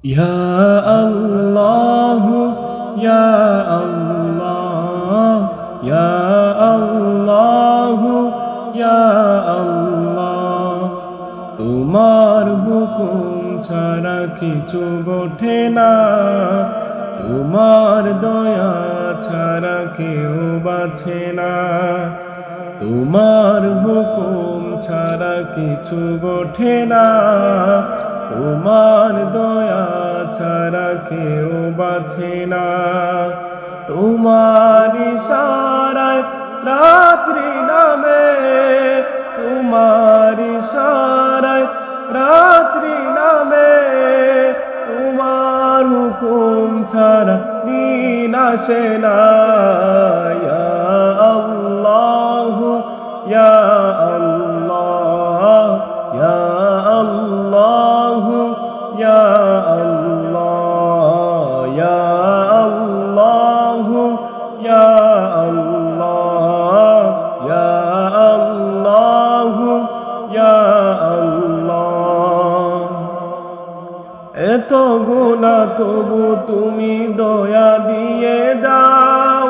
ইয়া আল্লাহ ইয়া আল্লাহ ইয়া আল্লাহ ইয়া আল্লাহ তোমার হুকুম ছাড়া কিছু ঘটে না তোমার দয়া ছাড়া কেউ বাঁচে না তোমার হুকুম ছাড়া কিছু ঘটে না তোমার দয়া ছাড়া কেউ বাঁচে না তোমার ইশারায় রাত্রি নামে তোমার ইশারায় রাত্রি নামে তোমার হুকুম ছাড়া দিন আসে না ইয়া আল্লাহ ইয়া আল্লাহ ইয়া আল্লাহ ইয়া আল্লাহ ইয়া আল্লাহ ইয়া আল্লাহ ইয়া আল্লাহ ইয়া আল্লাহ এত গুনাহ তবু তুমি দয়া দিয়ে যাও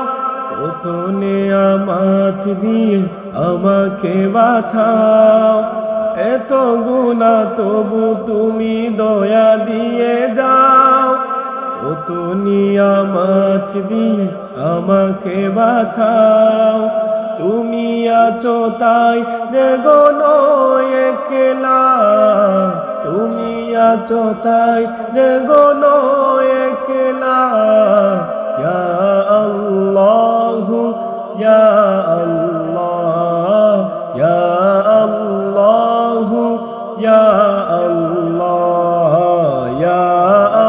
কত নেয়ামত দিয়ে আমাকে বাঁচাও এত গুনাহ তবু তুমি দয়া দিয়ে যাও কত নিয়ামত দিয়ে আমাকে বাঁচাও তুমি আছো তাই দেগনো একলা তুমি আছো তাই দেগনো একলা ইয়া আল্লাহ ইয়া আল্লাহ ইয়া আল্লাহ ইয়া আল্লাহ ইয়া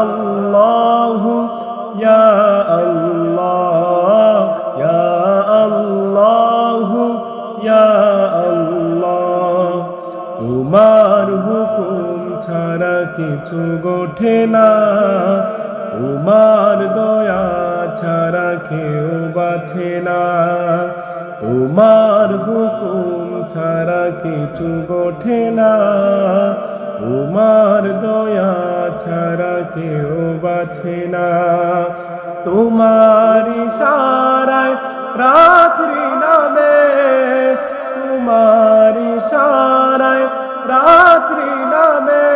আল্লাহ ইয়া আল্লাহ ইয়া আল্লাহ ইয়া আল্লাহ তোমার হুকুম ছাড়া কিছু ঘটে না তোমার দয়া ছাড়া কেউ বাঁচে না তোমার হুকুম ছাড়া কিছু ঘটে না তোমার দয়া ছাড়া কেউ বাঁচে না তোমার ইশারায় রাত্রি নামে তোমার ইশারায় রাত্রি নামে